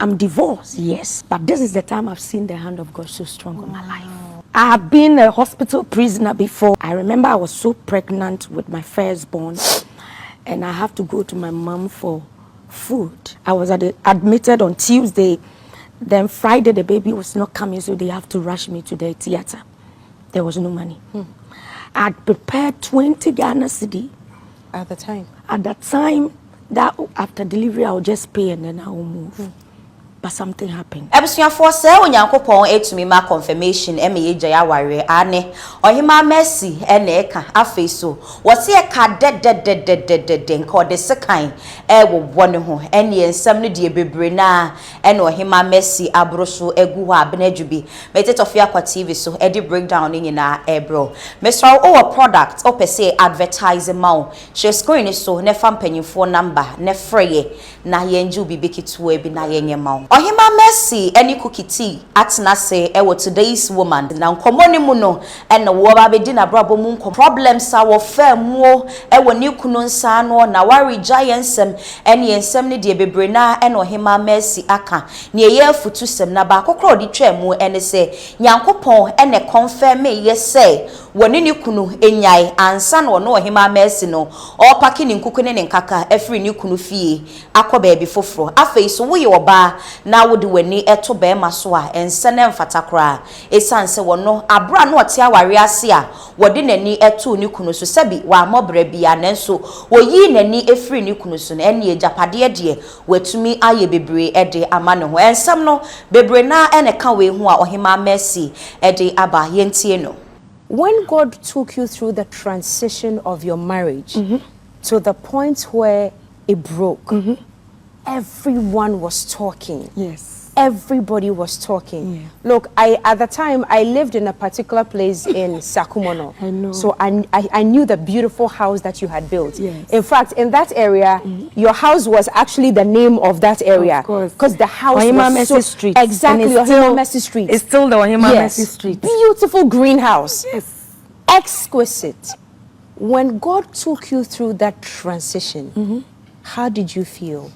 I'm divorced, yes, but this is the time I've seen the hand of God so strong on my life. I have been a hospital prisoner before. I remember I was so pregnant with my firstborn, and I have to go to my mom for food. I was admitted on Tuesday. Then Friday the baby was not coming, so they have to rush me to the theater. There was no money. I'd prepared 20 Ghana cedi. At the time? At that time, that after delivery, I'll just pay and then I'll move. But something happened. Ebusuya for say onyankopon etumi ma confirmation e me yegya aware ane Ohemaa Mercy ene eka afei so wose eka de nka ode sekan e wo ne ho ene ensam ne de bebre na ene Ohemaa Mercy abroso egu ho abenadwubi mete Tofiakwa TV so e di breakdown ni na ebro Mr. O product o pese advertisement she screen so ne fa mpanyimfo number ne freye na yenju bibi kitu e bi na yenyema Ohemaa Mercy any cookie tea atena say e what today's woman na nkomoni mu no e na wo ba be di na brabo mu nkom problems a wo fa mu e woni kunu nsa no na wari giantsem ene ensem ne de bebre na e na Ohemaa Mercy aka ne ye afutu sem na ba kokro di twa mu ene say nyankopon ene confirm ye say woni ni kunu enyai ansa na no Ohemaa Mercy no o paki ni nkuku ne nkaka afri ni kunu fie akoba bi foforo afei so wo ye oba na wodi wani eto be maso a ensene mfatakra esanse wono abra na ote aware ase a wodi nani eto ni kunu so sebi wa mobra bia nanso woyi nani efri ni kunu so na ene ejapade de watumi aye bebre ede ama ne ho ensam no bebre na ene ka we hu a Ohemaa Mercy ede aba yentie no. When God took you through the transition of your marriage to the point where it broke, everyone was talking. Yes. Everybody was talking. Yeah. Look, at the time, I lived in a particular place in Sakumono. I know. So I knew the beautiful house that you had built. Yes. In fact, in that area, your house was actually the name of that area. Of course. Because the house Ohemaa was Mercy Street. Exactly, Ohemaa Mercy Street. It's still the Ohemaa Mercy Street. Beautiful greenhouse. Yes. Exquisite. When God took you through that transition, how did you feel?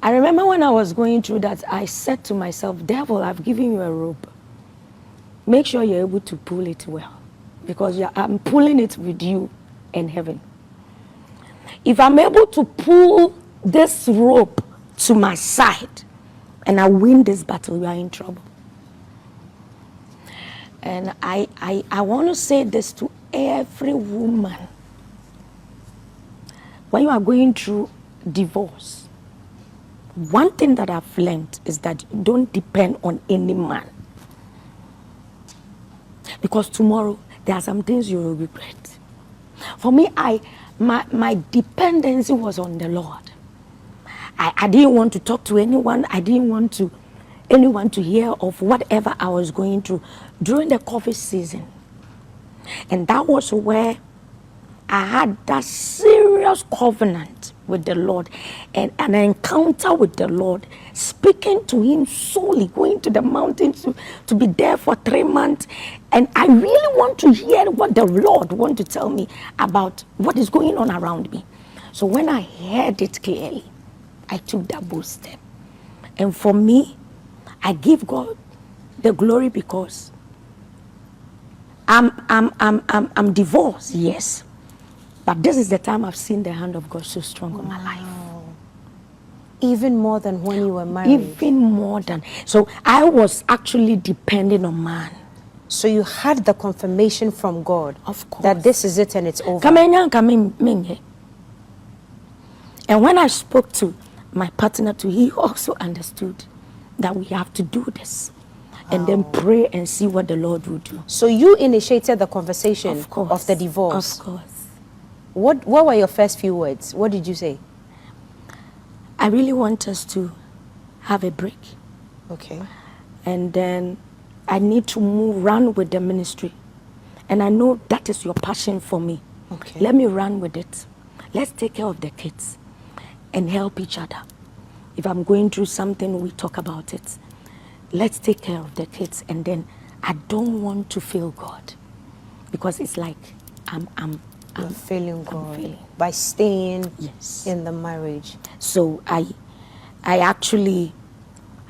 I remember when I was going through that, I said to myself, devil, I've given you a rope. Make sure you're able to pull it well. Because I'm pulling it with you in heaven. If I'm able to pull this rope to my side and I win this battle, we are in trouble. And I want to say this to every woman. When you are going through divorce, one thing that I've learned is that you don't depend on any man. Because tomorrow, there are some things you will regret. For me, my dependency was on the Lord. I didn't want to talk to anyone. I didn't want anyone to hear of whatever I was going through during the COVID season. And that was where I had that serious covenant with the Lord and an encounter with the Lord, speaking to him solely, going to the mountains to be there for 3 months. And I really want to hear what the Lord wants to tell me about what is going on around me. So when I heard it clearly, I took that bold step. And for me, I give God the glory because I'm divorced, yes. But this is the time I've seen the hand of God so strong on my life. Even more than when you were married? Even more than. So I was actually depending on man. So you had the confirmation from God, of course, that this is it and it's over. And when I spoke to my partner too, he also understood that we have to do this. And then pray and see what the Lord will do. So you initiated the conversation of the divorce? Of course. What were your first few words? What did you say? I really want us to have a break. Okay. And then I need to run with the ministry. And I know that is your passion for me. Okay. Let me run with it. Let's take care of the kids and help each other. If I'm going through something, we talk about it. Let's take care of the kids. And then I don't want to fail God. Because it's like I'm failing God by staying in the marriage. So I actually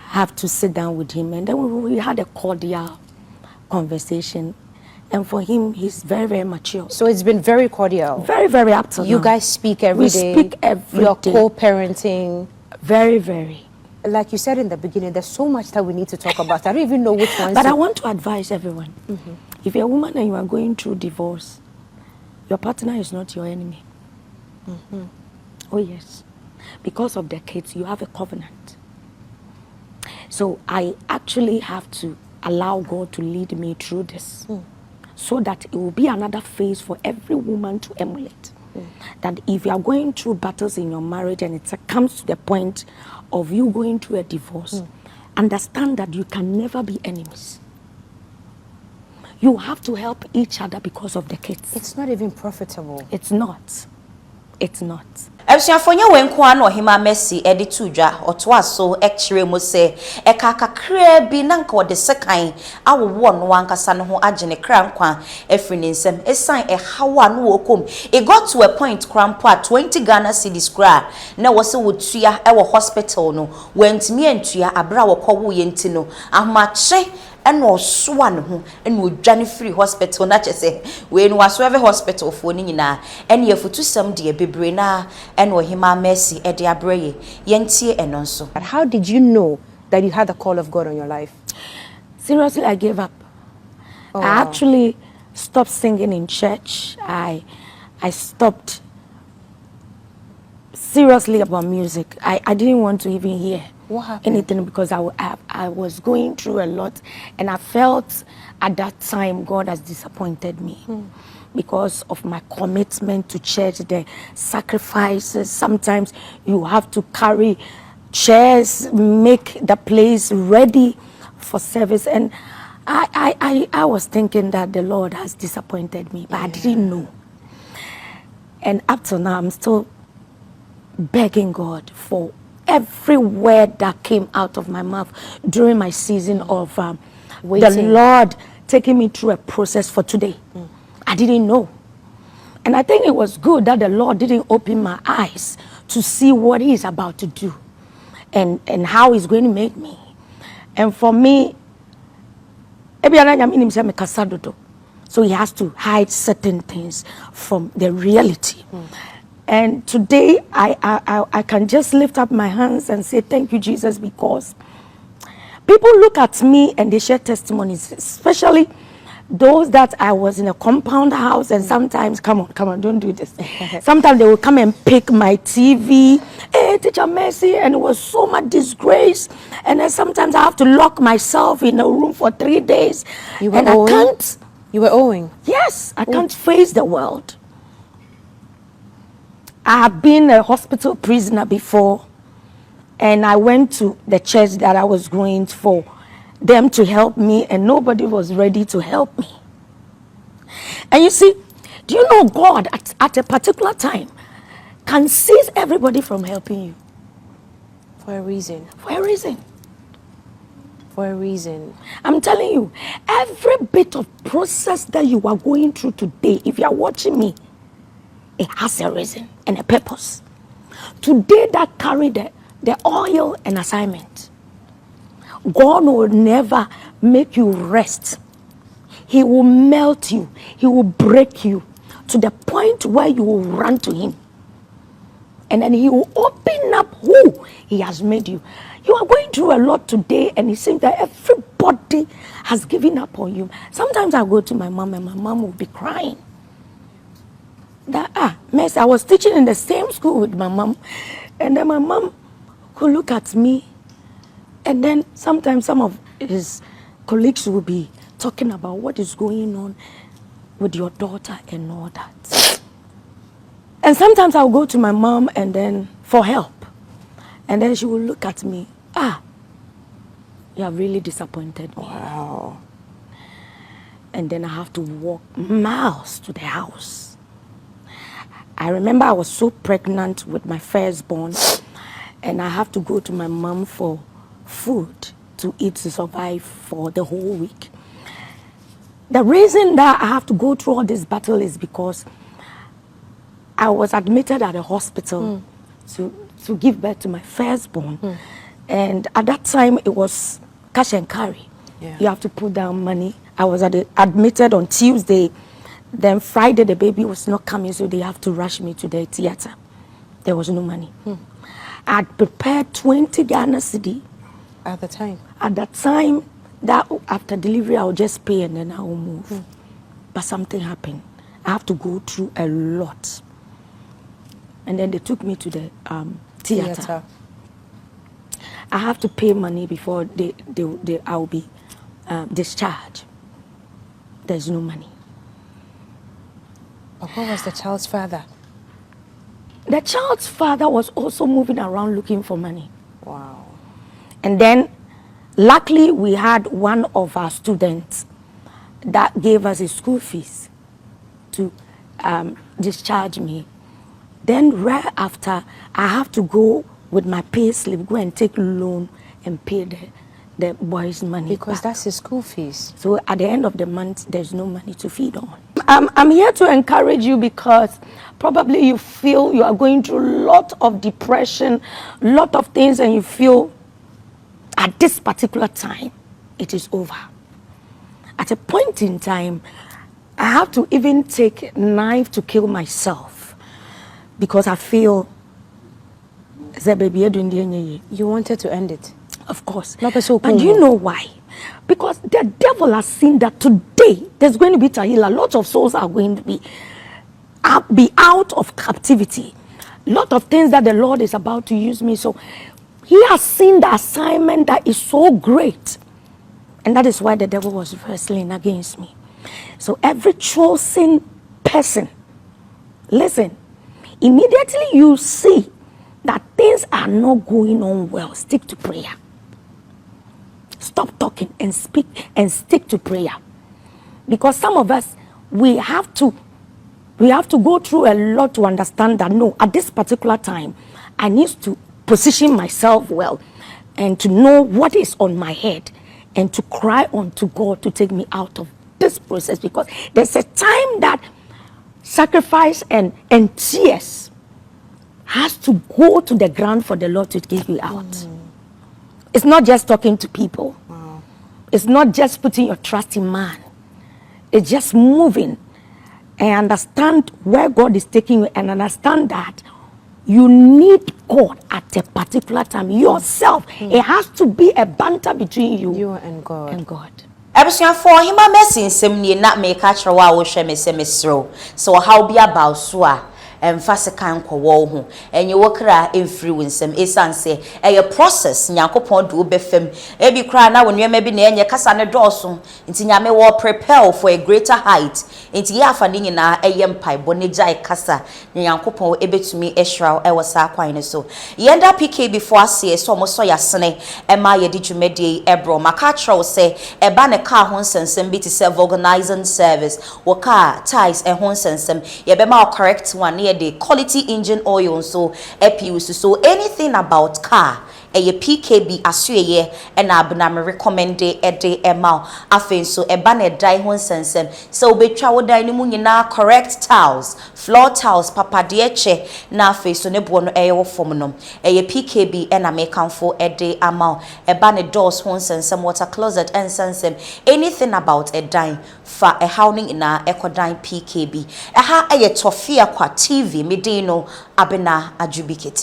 have to sit down with him, and then we had a cordial conversation. And for him, he's very, very mature. So it's been very cordial. Very, very up to now. You guys speak every day. We speak every You're day. co-parenting. Very, very. Like you said in the beginning, there's so much that we need to talk about. I don't even know which ones. But I want to advise everyone. If you're a woman and you are going through divorce, your partner is not your enemy. Oh, yes. Because of the kids, you have a covenant. So I actually have to allow God to lead me through this. So that it will be another phase for every woman to emulate. That if you are going through battles in your marriage and it comes to the point of you going through a divorce, understand that you can never be enemies. You have to help each other because of the kids. It's not even profitable. It's not. It's not. Ebusuafonya wenko na Ohemaa Mercy edi tudwa otoaso ekire mo se ekakakra bi na nka ode sekan awowo no ankasa no ho agene kra nkwa efri nsem esan ehawa no wokom. It got to a point krampo at 20 Ghana cedis kra na wo se wotua e wo hospital no wentimi antua abra wo kwowo ye ntino ahmache eno soa ne ho eno odwane free hospital na chese we no waso every hospital fo ni nyina ene yefutu sam de bebre na eno Ohemaa Mercy e de abreye yentie eno nso. But how did you know that you had the call of God on your life? Seriously, I gave up. Oh, I actually stopped singing in church. I stopped seriously about music. I didn't want to even hear What happened? anything because I was going through a lot, and I felt at that time God has disappointed me because of my commitment to church, the sacrifices. Sometimes you have to carry chairs, make the place ready for service, and I was thinking that the Lord has disappointed me, but I didn't know. And up to now, I'm still begging God for every word that came out of my mouth during my season of the Waiting. Lord taking me through a process for today. I didn't know. And I think it was good that the Lord didn't open my eyes to see what He's about to do and how He's going to make me. And for me, so He has to hide certain things from the reality. And today, I can just lift up my hands and say, thank you, Jesus, because people look at me and they share testimonies, especially those that I was in a compound house, and sometimes, come on, don't do this. Sometimes they will come and pick my TV, hey, Teacher Mercy, and it was so much disgrace. And then sometimes I have to lock myself in a room for 3 days. You were and owing? I can't. You were owing? Yes, I can't face the world. I have been a hospital prisoner before, and I went to the church that I was going for them to help me, and nobody was ready to help me. And you see, do you know God at a particular time can seize everybody from helping you? For a reason. For a reason. For a reason. I'm telling you, every bit of process that you are going through today, if you are watching me, it has a reason and a purpose. Today that carry the oil and assignment. God will never make you rest. He will melt you. He will break you to the point where you will run to Him. And then He will open up who He has made you. You are going through a lot today, and it seems that everybody has given up on you. Sometimes I go to my mom, and my mom will be crying. That, Mercy, I was teaching in the same school with my mom, and then my mom could look at me, and then sometimes some of his colleagues will be talking about what is going on with your daughter and all that. And sometimes I'll go to my mom and then for help, and then she will look at me, you have really disappointed me. Wow. And then I have to walk miles to the house. I remember I was so pregnant with my firstborn, and I have to go to my mom for food to eat to survive for the whole week. The reason that I have to go through all this battle is because I was admitted at a hospital to give birth to my firstborn. And at that time, it was cash and carry. Yeah. You have to put down money. I was admitted on Tuesday. Then Friday, the baby was not coming, so they have to rush me to the theater. There was no money. I'd prepared 20 Ghana cedi. At the time? At that time, that after delivery, I'll just pay and then I will move. But something happened. I have to go through a lot. And then they took me to the theater. I have to pay money before I'll be discharged. There's no money. But what was the child's father? The child's father was also moving around looking for money. Wow. And then, luckily, we had one of our students that gave us his school fees to discharge me. Then right after, I have to go with my pay slip, go and take loan and pay the boy's money. Because back. that's his school fees. So at the end of the month, there's no money to feed on. I'm here to encourage you because probably you feel you are going through a lot of depression, lot of things, and you feel at this particular time, it is over. At a point in time, I have to even take a knife to kill myself because I feel you wanted to end it. Of course. But do you know why? Because the devil has seen that today there's going to be Tahila. Lots of souls are going to be out of captivity. Lot of things that the Lord is about to use me. So he has seen the assignment that is so great. And that is why the devil was wrestling against me. So every chosen person, listen, immediately you see that things are not going on well, stick to prayer. Stop talking and speak and stick to prayer. Because some of us, we have to go through a lot to understand that no, at this particular time, I need to position myself well and to know what is on my head and to cry unto God to take me out of this process, because there's a time that sacrifice and tears has to go to the ground for the Lord to give you out. It's not just talking to people. It's not just putting your trust in man. It's just moving and understand where God is taking you and understand that you need God at a particular time. Yourself, it has to be a banter between you and God. And God. Ebusuafo Ohemaa Mercy nsem nie na make atwa wa wo hwe mesro so how be about so a emfasikan kwowo ho enye wokra emfiri winsem esanse eye process nyakopon do befem ebi kra na wonwema bi na enye kasa ne dooso nti nyame wo prepare for a greater height nti ye afa ne nyina eye mpaibo ne jai kasa nyakopon ebetumi ehraw e wosa kwan ne so yenda PK before ase so mo so yasene ema ye di dwumedie ebro maka traw se eba ne car ho nsensem bi ti se organizing service wo car ties e ho nsensem ye be ma correct one the quality engine oil so so anything about car a PKB asuye and abna me recommend ede emau afen so eba na dai ho nsensem so betwa wo dai ni mu nyina correct tiles floor tiles papa de eche na afen so ne bo no wo fom no PKB and amekanfo ede amau eba ne doors ho nsensem water closet and nsensem anything about a dai fa a howling in a ekodine PKB ha Tofiakwa TV medino abena adjubikit